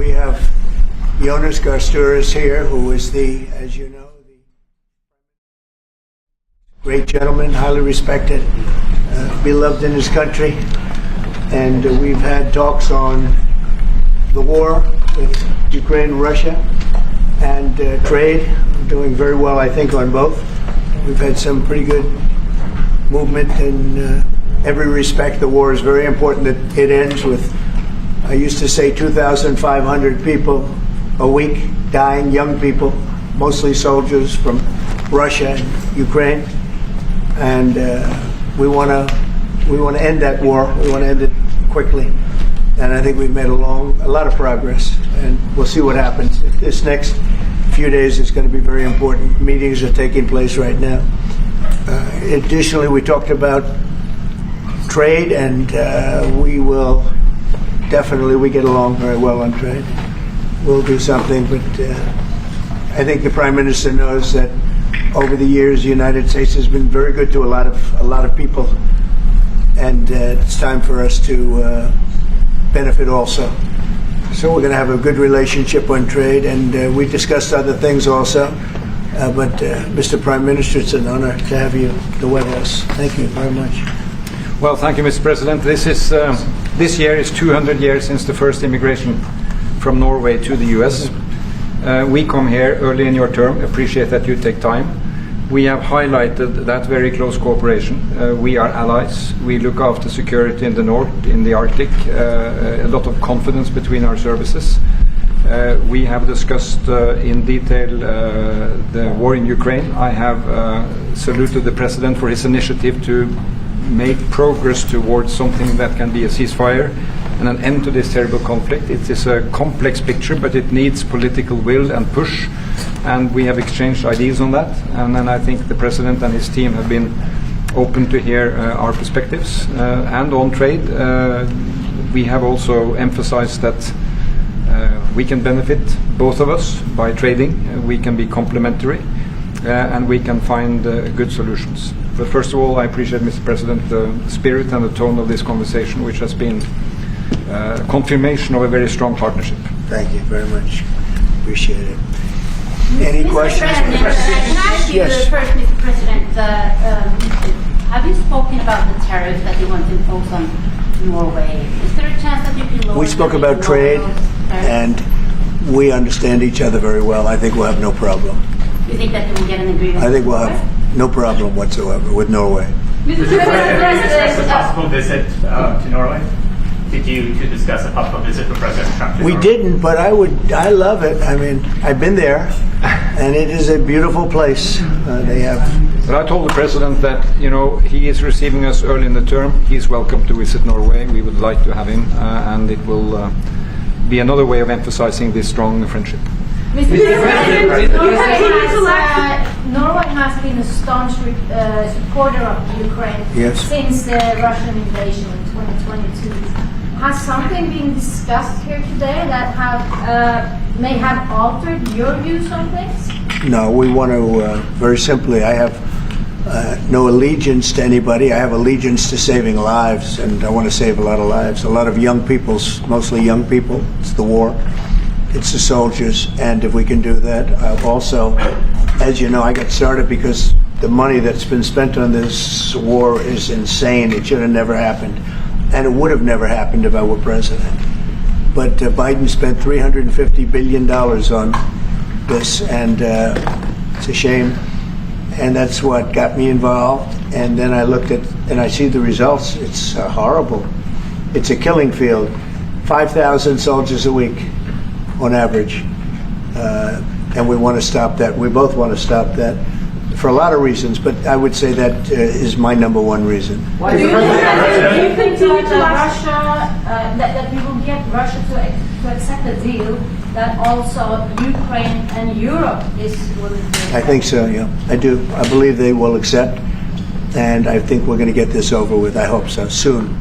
we have Jonas Gahr Støre is here, who is as you know, the great gentleman, highly respected, beloved in his country. And we've had talks on the war with Ukraine and Russia and trade. We're doing very well, I think, on both. We've had some pretty good movement in every respect. The war is very important that it ends with, I used to say, 2,500 people a week dying, young people, mostly soldiers from Russia and Ukraine. And we want to end that war. We want to end it quickly. And I think we've made a lot of progress. And we'll see what happens. This next few days is going to be very important. Meetings are taking place right now. Additionally, we talked about trade, and we get along very well on trade. We'll do something, but I think the Prime Minister knows that over the years the United States has been very good to a lot of people, and it's time for us to benefit also. So we're going to have a good relationship on trade, and we discussed other things also. But Mr. Prime Minister, it's an honor to have you at the White House. Thank you very much. Well, thank you, Mr. President. This year is 200 years since the first immigration from Norway to the U.S. We come here early in your term. Appreciate that you take time. We have highlighted that very close cooperation. We are allies. We look after security in the north, in the Arctic. A lot of confidence between our services. We have discussed in detail the war in Ukraine. I have saluted the President for his initiative to make progress towards something that can be a ceasefire and an end to this terrible conflict. It is a complex picture, but it needs political will and push, and we have exchanged ideas on that. And then I think the President and his team have been open to hear our perspectives. And on trade, we have also emphasized that we can benefit, both of us, by trading. We can be complementary, and we can find good solutions. But first of all, I appreciate, Mr. President, the spirit and the tone of this conversation, which has been confirmation of a very strong partnership. Thank you very much. Appreciate it. Any questions? Can I ask you first, Mr. President, have you spoken about the tariff that you want to impose on Norway? Is there a chance that you can lower? We spoke about trade, and we understand each other very well. I think we'll have no problem. You think that you will get an agreement? I think we'll have no problem whatsoever with Norway. Mr. President, discuss a possible visit to Norway? Did you discuss a possible visit for President Trump to Norway? We didn't, but I love it. I mean, I've been there, and it is a beautiful place. They have. But I told the President that, he is receiving us early in the term. He's welcome to visit Norway. We would like to have him, and it will be another way of emphasizing this strong friendship. Mr. President, Norway has been a staunch supporter of Ukraine since the Russian invasion in 2022. Has something been discussed here today that may have altered your views on things? No, we want to, very simply, I have no allegiance to anybody. I have allegiance to saving lives, and I want to save a lot of lives. A lot of young people, mostly young people. It's the war. It's the soldiers, and if we can do that, also, as you know, I got started because the money that's been spent on this war is insane. It should have never happened, and it would have never happened if I were president. But Biden spent $350 billion on this, and it's a shame, and that's what got me involved. And then I looked at, and I see the results. It's horrible. It's a killing field. 5,000 soldiers a week on average, and we want to stop that. We both want to stop that for a lot of reasons, but I would say that is my number one reason. Why do you think that we will get Russia to accept a deal that also Ukraine and Europe is willing to? I think so, yeah. I do. I believe they will accept, and I think we're going to get this over with. I hope so, soon.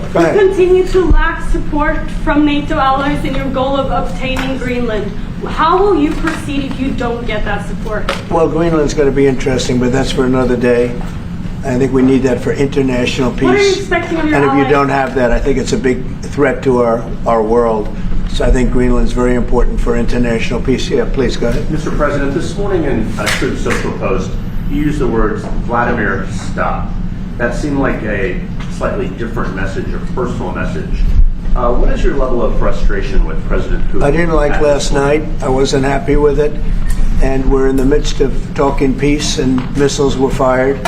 You continue to lack support from NATO allies in your goal of obtaining Greenland. How will you proceed if you don't get that support? Well, Greenland's going to be interesting, but that's for another day. I think we need that for international peace. What are you expecting of your And if you allies? don't have that, I think it's a big threat to our world. So I think Greenland's very important for international peace. Yeah, please go ahead. Mr. President, this morning in Truth Social Post, you used the words Vladimir, stop. That seemed like a slightly different message, a personal message. What is your level of frustration with President Putin? I didn't like at last this point? night. I wasn't happy with it. And we're in the midst of talking peace, and missiles were fired.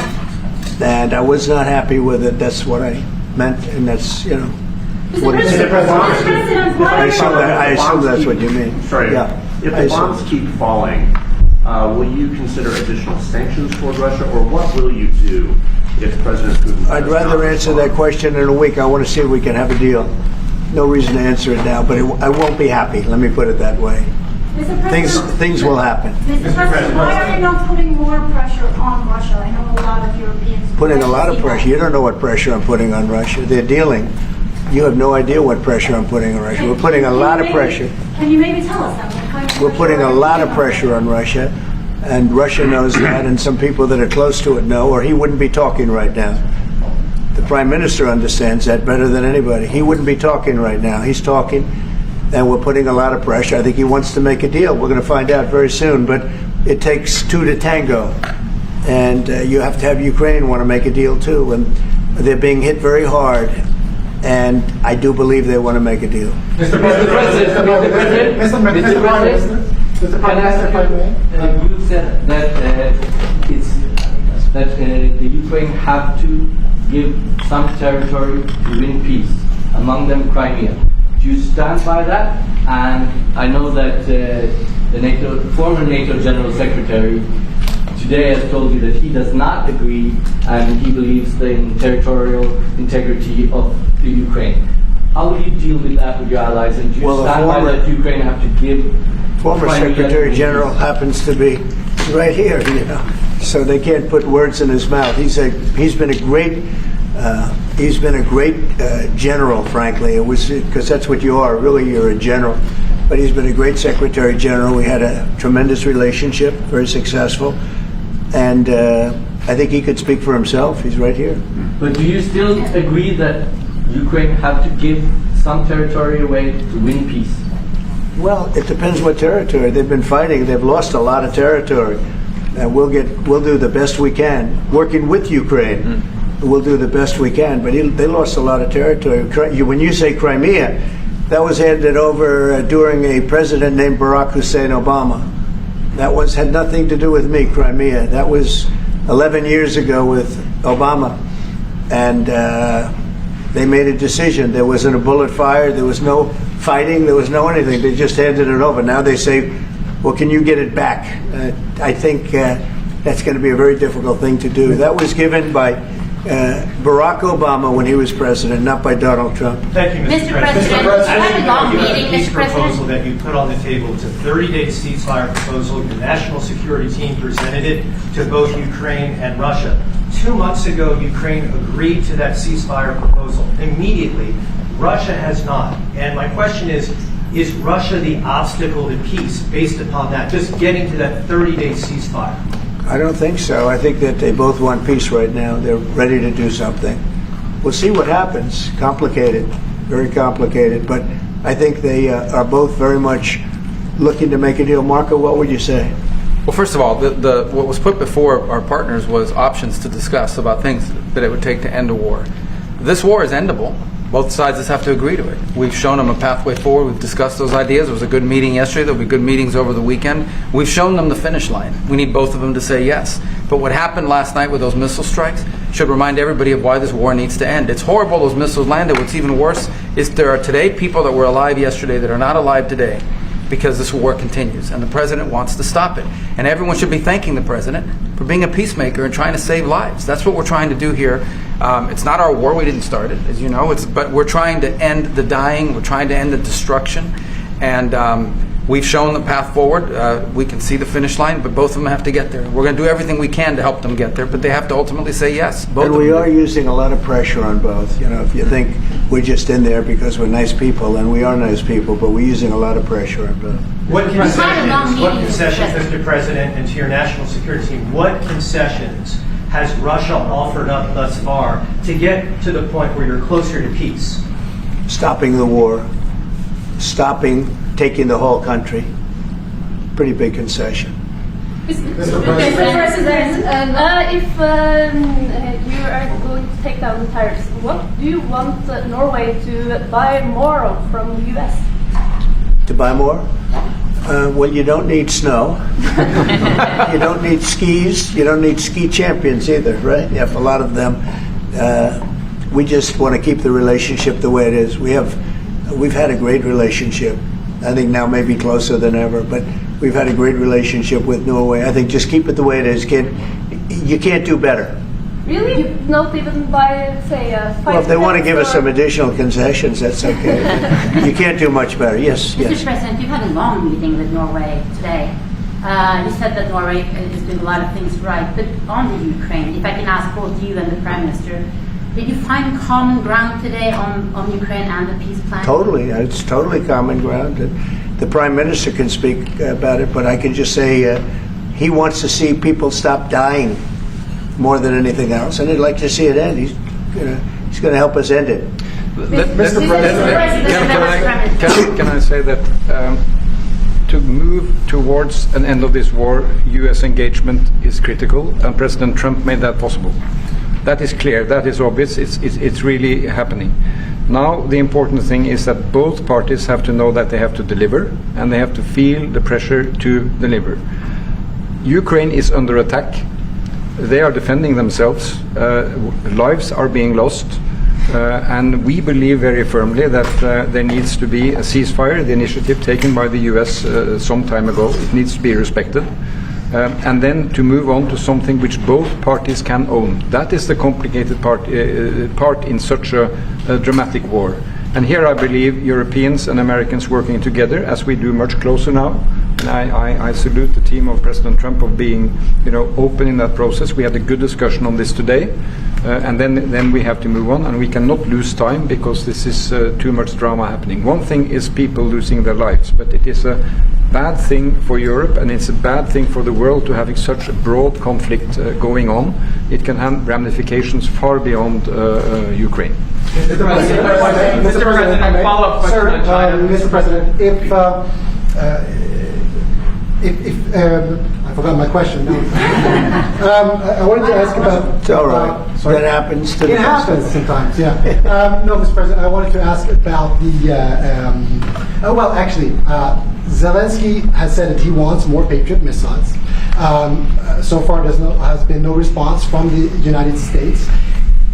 And I was not happy with it. That's what I meant, and that's, what it Mr. is. President, I assume that's what you mean. Sorry. Yeah. If I the assume. bombs keep falling, will you consider additional sanctions toward Russia, or what will you do if President Putin? I'd does rather not answer respond? that question in a week. I want to see if we can have a deal. No reason to answer it now, but I won't be happy. Let me put it that way. Mr. President, Things will happen. Mr. President, why are you not putting more pressure on Russia? I know a lot of Europeans. Putting a lot of see that. pressure. You don't know what pressure I'm putting on Russia. They're dealing. You have no idea what pressure I'm putting on Russia. We're putting a lot of pressure. Can you maybe tell us that? What kind of We're putting a lot of pressure on Russia, and Russia knows that, and some people that are close to it know, or he wouldn't be talking right now. The Prime Minister understands that better than anybody. He wouldn't be talking right now. He's talking, and we're putting a lot of pressure. I think he wants to make a deal. We're going to find out very soon, but it takes two to tango, and you have to have Ukraine want to make a deal too, and they're being hit very hard, and I do believe they want to make a deal. Mr. President, you said that the Ukraine have to give some territory to win peace, among them Crimea. Do you stand by that? And I know that the former NATO General Secretary today has told you that he does not agree, and he believes in territorial integrity of the Ukraine. How will you deal with that with your allies? And do you stand by that Ukraine have to give? Former Crimea Secretary to General peace? happens to be right here, so they can't put words in his mouth. He's been a great general, frankly. It was because that's what you are. Really, you're a general. But he's been a great Secretary General. We had a tremendous relationship, very successful, and I think he could speak for himself. He's right here. But do you still agree that Ukraine have to give some territory away to win peace? Well, it depends what territory. They've been fighting. They've lost a lot of territory. We'll do the best we can. Working with Ukraine, we'll do the best we can. But they lost a lot of territory. When you say Crimea, that was handed over during a president named Barack Hussein Obama. That had nothing to do with me, Crimea. That was 11 years ago with Obama. And they made a decision. There wasn't a bullet fired. There was no fighting. There was no anything. They just handed it over. Now they say, well, can you get it back? I think that's going to be a very difficult thing to do. That was given by Barack Obama when he was president, not by Donald Trump. Thank you, Mr. President, you had a long You have meeting, a peace Mr. proposal President. that you put on the table. It's a 30-day ceasefire proposal. Your national security team presented it to both Ukraine and Russia. 2 months ago, Ukraine agreed to that ceasefire proposal immediately. Russia has not. And my question is Russia the obstacle to peace based upon that, just getting to that 30-day ceasefire? I don't think so. I think that they both want peace right now. They're ready to do something. We'll see what happens. Complicated, very complicated. But I think they are both very much looking to make a deal. Marco, what would you say? Well, first of all, what was put before our partners was options to discuss about things that it would take to end a war. This war is endable. Both sides just have to agree to it. We've shown them a pathway forward. We've discussed those ideas. It was a good meeting yesterday. There'll be good meetings over the weekend. We've shown them the finish line. We need both of them to say yes. But what happened last night with those missile strikes should remind everybody of why this war needs to end. It's horrible those missiles landed. What's even worse is there are today people that were alive yesterday that are not alive today because this war continues, and the president wants to stop it. And everyone should be thanking the president for being a peacemaker and trying to save lives. That's what we're trying to do here. It's not our war. We didn't start it, as you know. But we're trying to end the dying. We're trying to end the destruction. And we've shown the path forward. We can see the finish line, but both of them have to get there. We're going to do everything we can to help them get there, but they have to ultimately say yes. Both And of we them are do. using a lot of pressure on both. If you think we're just in there because we're nice people, and we are nice people, but we're using a lot of pressure on both. What had a long concessions, meeting, Mr. Mr. President, and to your national security team, what concessions has Russia offered up thus far to get to the point where you're closer to peace? Stopping the war, taking the whole country. Pretty big concession. Mr. President, if you are going to take down the tariffs, what do you want Norway to buy more of from the U.S.? To buy more? Well, you don't need snow. You don't need skis. You don't need ski champions either, right? You have a lot of them. We just want to keep the relationship the way it is. We've had a great relationship. I think now maybe closer than ever, but we've had a great relationship with Norway. I think just keep it the way it is. You can't do better. Really? Not even by, say, 5 Well, if they want to give us some additional concessions, that's okay. You can't do much better. Yes, Mr. yes. President, you had a long meeting with Norway today. You said that Norway is doing a lot of things right, but on the Ukraine, if I can ask both you and the Prime Minister, did you find common ground today on Ukraine and the peace plan? Totally. It's totally common ground. The Prime Minister can speak about it, but I can just say he wants to see people stop dying more than anything else, and he'd like to see it end. He's going to help us end it. Mr. President, can I say that to move towards an end of this war, U.S. engagement is critical, and President Trump made that possible. That is clear, that is obvious, it's really happening. Now the important thing is that both parties have to know that they have to deliver, and they have to feel the pressure to deliver. Ukraine is under attack. They are defending themselves. Lives are being lost. And we believe very firmly that there needs to be a ceasefire, the initiative taken by the US some time ago. It needs to be respected. And then to move on to something which both parties can own. That is the complicated part in such a dramatic war. And here I believe Europeans and Americans working together, as we do much closer now. And I salute the team of President Trump of being, open in that process. We had a good discussion on this today, and then we have to move on, and we cannot lose time because this is too much drama happening. One thing is people losing their lives, but it is a bad thing for Europe, and it's a bad thing for the world to having such a broad conflict going on. It can have ramifications far beyond Ukraine. Mr. President, a follow-up question on China. Mr. President, if I forgot my question. No. I wanted to ask about. It's all right. That happens to the It best happens of us. sometimes, yeah. No, Mr. President, I wanted to ask about the. Zelensky has said that he wants more Patriot missiles. So far, has been no response from the United States.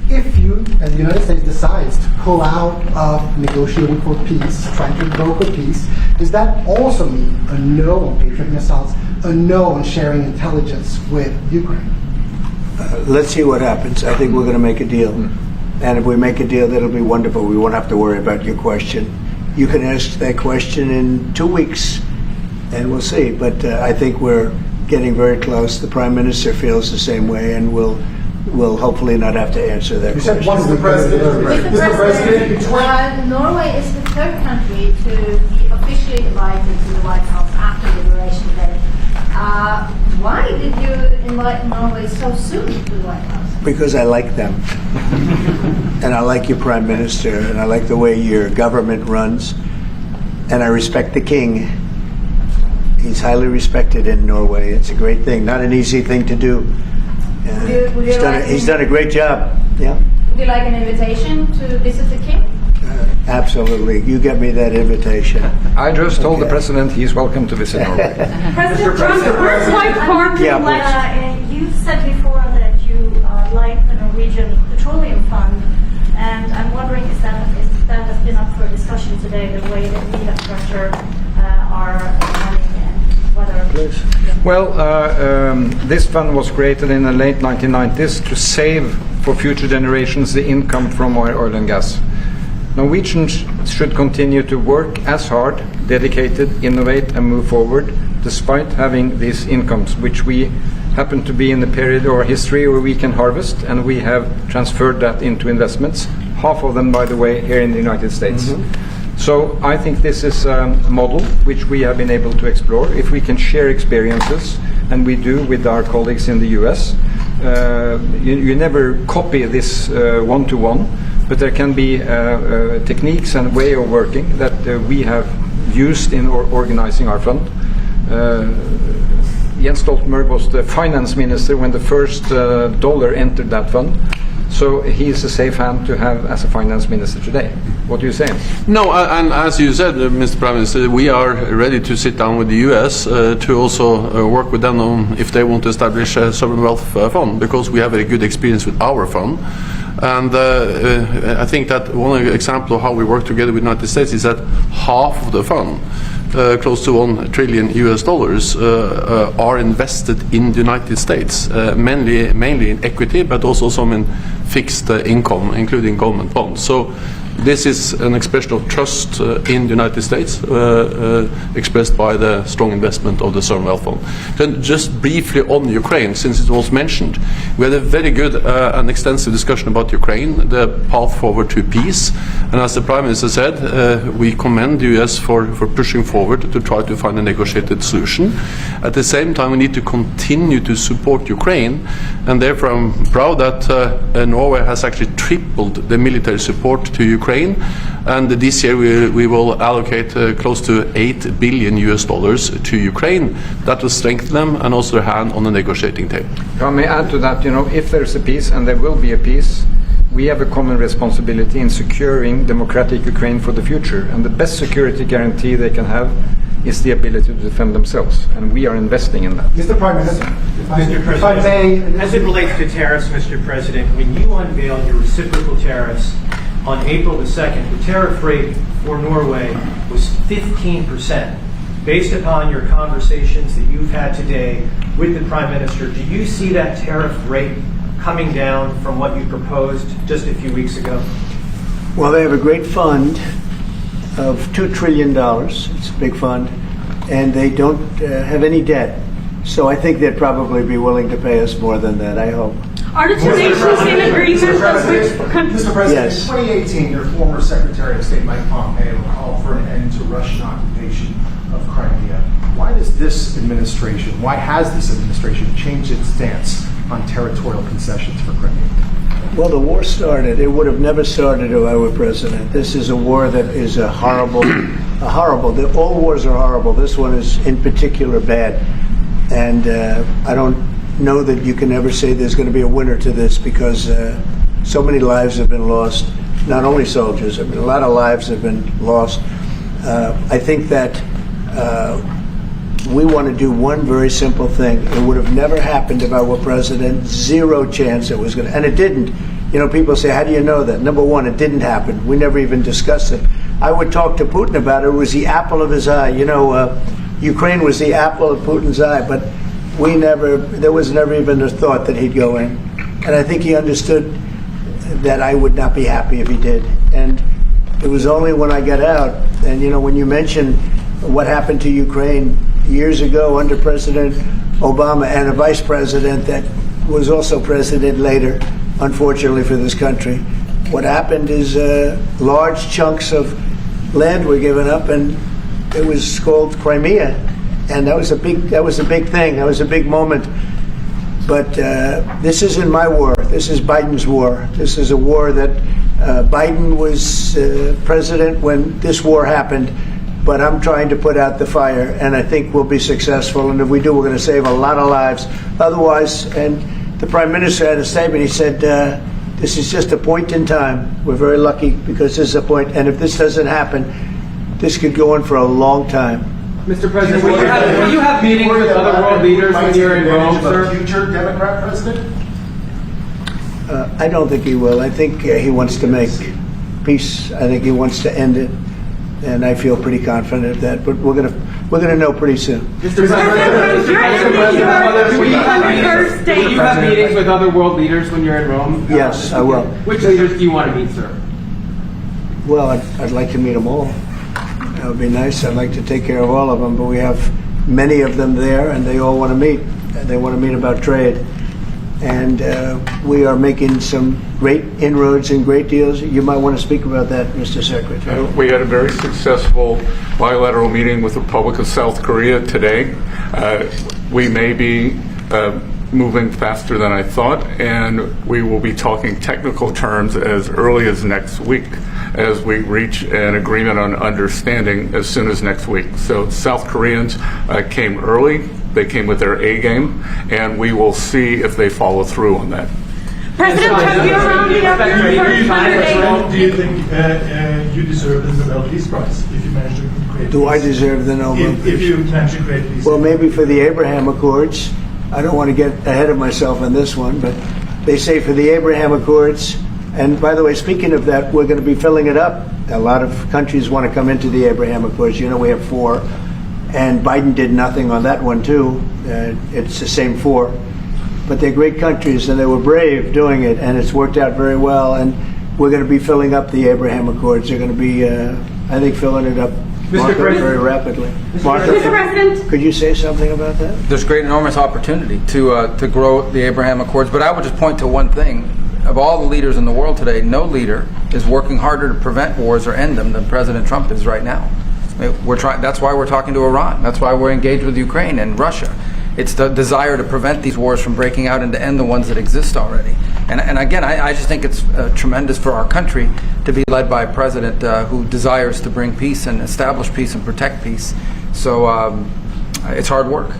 If you, as the United States, decides to pull out of negotiating for peace, trying to broker peace, does that also mean a no on Patriot missiles, a no on sharing intelligence with Ukraine? Let's see what happens. I think we're going to make a deal. And if we make a deal, that'll be wonderful. We won't have to worry about your question. You can ask that question in 2 weeks, and we'll see. But I think we're getting very close. The Prime Minister feels the same way, and we'll hopefully not have to answer that question. Mr. President, Norway is the third country to be officially invited to the White House after Liberation Day. Why did you invite Norway so soon to the White House? Because I like them. And I like your Prime Minister, and I like the way your government runs. And I respect the King. He's highly respected in Norway. It's a great thing, not an easy thing to do. He's done a great job. Yeah. Would you like an invitation to visit the King? Absolutely. You get me that invitation. I just told the President he's welcome to visit Norway. President Trump, the first white card you said before that you like the Norwegian Petroleum Fund, and I'm wondering if that has been up for discussion today, the way that we infrastructure are running and whether. Well, this fund was created in the late 1990s to save for future generations the income from oil and gas. Norwegians should continue to work as hard, dedicated, innovate and move forward despite having these incomes, which we happen to be in the period or history where we can harvest, and we have transferred that into investments, half of them, by the way, here in the United States. So I think this is a model which we have been able to explore. If we can share experiences, and we do with our colleagues in the US, You never copy this one-to-one, but there can be techniques and way of working that we have used in organizing our fund. Jens Stoltenberg was the finance minister when the first dollar entered that fund. So he is a safe hand to have as a finance minister today. What do you say? No, and as you said, Mr. Prime Minister, we are ready to sit down with the US to also work with them on if they want to establish a sovereign wealth fund, because we have a good experience with our fund. And I think that one example of how we work together with the United States is that half of the fund, close to $1 trillion are invested in the United States, mainly in equity, but also some in fixed income, including government bonds. So this is an expression of trust in the United States, expressed by the strong investment of the Sovereign Wealth Fund. Then just briefly on Ukraine, since it was mentioned, we had a very good and extensive discussion about Ukraine, the path forward to peace. And as the Prime Minister said, we commend the US for pushing forward to try to find a negotiated solution. At the same time, we need to continue to support Ukraine, and therefore I'm proud that Norway has actually tripled the military support to Ukraine. And this year we will allocate close to $8 billion to Ukraine. That will strengthen them and also their hand on the negotiating table. I may add to that, if there's a peace, and there will be a peace, we have a common responsibility in securing democratic Ukraine for the future. And the best security guarantee they can have is the ability to defend themselves. And we are investing in that. Mr. Prime Minister, Mr. if I may, President, as it relates to tariffs, Mr. President, when you unveiled your reciprocal tariffs on April the 2nd, the tariff rate for Norway was 15%. Based upon your conversations that you've had today with the Prime Minister, do you see that tariff rate coming down from what you proposed just a few weeks ago? Well, they have a great fund of $2 trillion. It's a big fund. And they don't have any debt. So I think they'd probably be willing to pay us more than that, I hope. Are the two nations in agreement of which countries? Mr. President, Yes. in 2018, your former Secretary of State Mike Pompeo called for an end to Russian occupation of Crimea. Why has this administration changed its stance on territorial concessions for Crimea? Well, the war started. It would have never started if I were president. This is a war that is horrible. All wars are horrible. This one is in particular bad. And I don't know that you can ever say there's going to be a winner to this, because so many lives have been lost. Not only soldiers, a lot of lives have been lost. I think that we want to do one very simple thing. It would have never happened if I were president. Zero chance it was going to. And it didn't. People say, how do you know that? Number one, it didn't happen. We never even discussed it. I would talk to Putin about it. It was the apple of his eye. Ukraine was the apple of Putin's eye, but there was never even a thought that he'd go in. And I think he understood that I would not be happy if he did. And it was only when I got out, and when you mention what happened to Ukraine years ago under President Obama and a vice president that was also president later, unfortunately for this country, what happened is large chunks of land were given up, and it was called Crimea, and that was a big thing. That was a big moment. But this isn't my war. This is Biden's war. This is a war that Biden was president when this war happened. But I'm trying to put out the fire, and I think we'll be successful. And if we do, we're going to save a lot of lives. Otherwise, and the Prime Minister had a statement. He said, "This is just a point in time. We're very lucky because this is a point. And if this doesn't happen, this could go on for a long time." Mr. President, will you have meetings with other world leaders when you're in Rome, sir? Future Democrat president? I don't think he will. I think he wants to make peace. I think he wants to end it, and I feel pretty confident of that. But we're gonna know pretty soon. Mr. President, will you have meetings with other world leaders when you're in Rome? Yes, I will. Which leaders do you want to meet, sir? Well, I'd like to meet them all. That would be nice. I'd like to take care of all of them, but we have many of them there, and they all want to meet. They want to meet about trade. And we are making some great inroads and great deals. You might want to speak about that, Mr. Secretary. We had a very successful bilateral meeting with the Republic of South Korea today. We may be moving faster than I thought, and we will be talking technical terms as early as next week as we reach an agreement on understanding as soon as next week. So South Koreans came early, they came with their A game, and we will see if they follow through on that. President Trump, you're rounding up your first 100 days. Do you think you deserve the Nobel Peace Prize if you manage to create Do I deserve the Nobel Peace? If you manage to create peace? Well, maybe for the Abraham Accords. I don't want to get ahead of myself on this one, but they say for the Abraham Accords, and by the way, speaking of that, we're going to be filling it up. A lot of countries want to come into the Abraham Accords. You know, we have 4, and Biden did nothing on that one, too. It's the same 4. But they're great countries, and they were brave doing it, and it's worked out very well, and we're going to be filling up the Abraham Accords. They're going to be, I think, filling it up very rapidly. Mr. President, could you say something about that? There's great, enormous opportunity to grow the Abraham Accords, but I would just point to one thing. Of all the leaders in the world today, no leader is working harder to prevent wars or end them than President Trump is right now. I mean, that's why we're talking to Iran. That's why we're engaged with Ukraine and Russia. It's the desire to prevent these wars from breaking out and to end the ones that exist already. And again, I just think it's tremendous for our country to be led by a president who desires to bring peace and establish peace and protect peace. So it's hard work.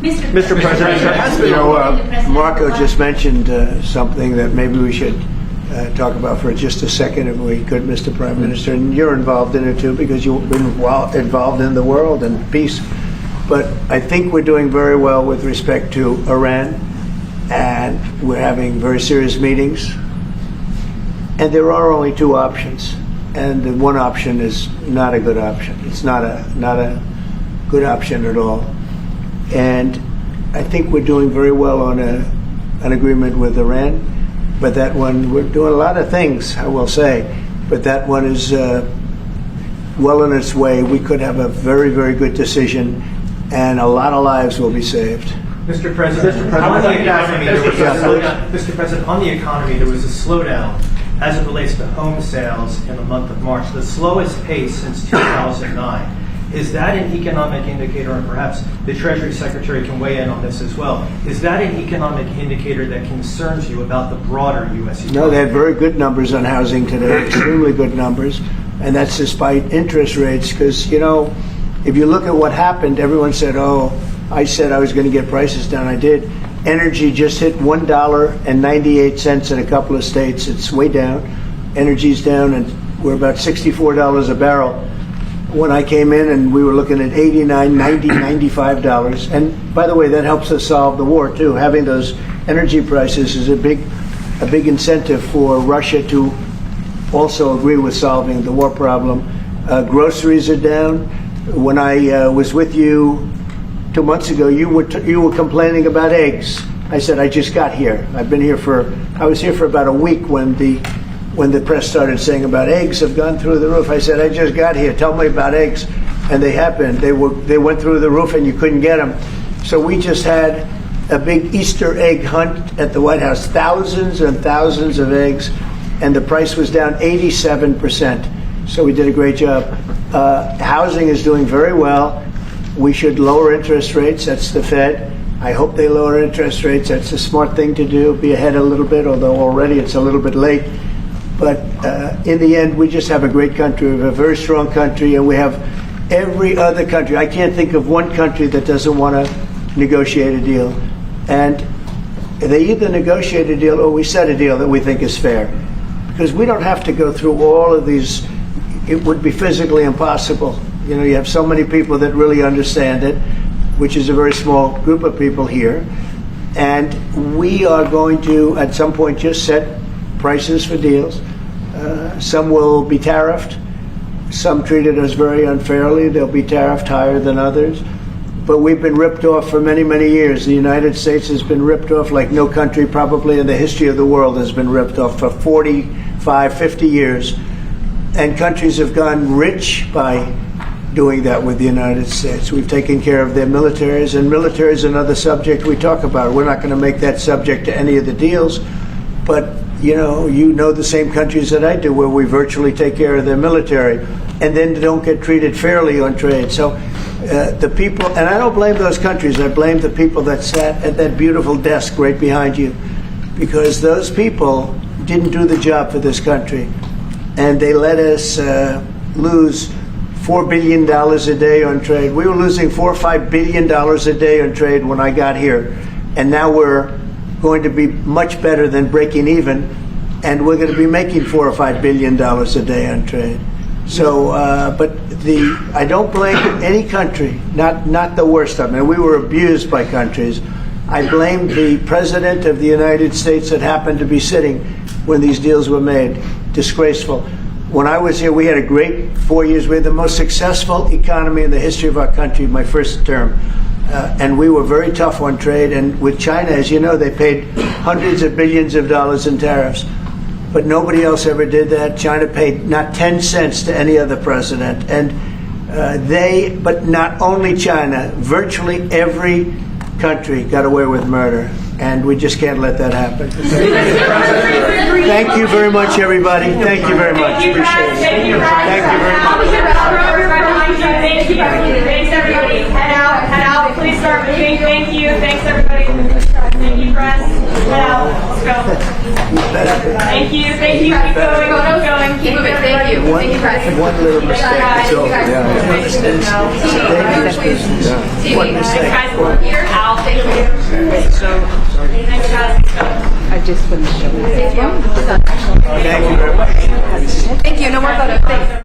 Mr. President, Marco just mentioned something that maybe we should talk about for just a second, if we could, Mr. Prime Minister. And you're involved in it, too, because you've been involved in the world and peace. But I think we're doing very well with respect to Iran, and we're having very serious meetings. And there are only 2 options, and the one option is not a good option. It's not a good option at all. And I think we're doing very well on an agreement with Iran, but that one, we're doing a lot of things, I will say, but that one is well on its way. We could have a very, very good decision, and a lot of lives will be saved. Mr. President, on the economy, there was a slowdown. Mr. President, on the economy, there was a slowdown as it relates to home sales in the month of March, the slowest pace since 2009. Is that an economic indicator, and perhaps the Treasury Secretary can weigh in on this as well, is that an economic indicator that concerns you about the broader U.S. economy? No, they had very good numbers on housing today, extremely good numbers, and that's despite interest rates, because, you know, if you look at what happened, everyone said, oh, I said I was going to get prices down. I did. Energy just hit $1.98 in a couple of states. It's way down. Energy's down, and we're about $64 a barrel. When I came in, and we were looking at $89, $90, $95. And by the way, that helps us solve the war, too. Having those energy prices is a big incentive for Russia to also agree with solving the war problem. Groceries are down. When I was with you 2 months ago, you were complaining about eggs. I said, I just got here. I was here for about a week when the press started saying about eggs have gone through the roof. I said, I just got here. Tell me about eggs. And they happened. They went through the roof, and you couldn't get them. So we just had a big Easter egg hunt at the White House. Thousands and thousands of eggs, and the price was down 87%. So we did a great job. Housing is doing very well. We should lower interest rates. That's the Fed. I hope they lower interest rates. That's a smart thing to do. Be ahead a little bit, although already it's a little bit late. But in the end, we just have a great country. We have a very strong country, and we have every other country. I can't think of one country that doesn't want to negotiate a deal. And they either negotiate a deal or we set a deal that we think is fair. Because we don't have to go through all of these. It would be physically impossible. You know, you have so many people that really understand it, which is a very small group of people here. And we are going to, at some point, just set prices for deals. Some will be tariffed. Some treated us very unfairly. They'll be tariffed higher than others. But we've been ripped off for many, many years. The United States has been ripped off like no country probably in the history of the world has been ripped off for 45, 50 years. And countries have gone rich by doing that with the United States. We've taken care of their militaries, and military is another subject we talk about. We're not going to make that subject to any of the deals, but you know the same countries that I do, where we virtually take care of their military and then don't get treated fairly on trade. So The people, and I don't blame those countries, I blame the people that sat at that beautiful desk right behind you, because those people didn't do the job for this country, and they let us lose $4 billion a day on trade. We were losing $4 or $5 billion a day on trade when I got here, and now we're going to be much better than breaking even, and we're going to be making $4 or $5 billion a day on trade. So, but I don't blame any country, not the worst of them. We were abused by countries. I blame the President of the United States that happened to be sitting when these deals were made. Disgraceful. When I was here, we had a great 4 years. We had the most successful economy in the history of our country, my first term. And we were very tough on trade. And with China, as you know, they paid hundreds of billions of dollars in tariffs. But nobody else ever did that. China paid not 10 cents to any other president. And but not only China, virtually every country got away with murder. And we just can't let that happen. Thank you very much, everybody. Thank you very much. Appreciate it. Thank you very much. Thank you. Thanks, everybody. Head out. Please start moving. Thank you. Thanks, everybody. Thank you, press. Head out. Let's go. Thank you. Thank you. Keep going. Keep going. Keep moving. Thank you. Thank you, press. One little mistake. So, one mistake. Here. Al. Thank you. Thanks, guys. I just finished. Thank you very much. Thank you. No more photos. Thanks.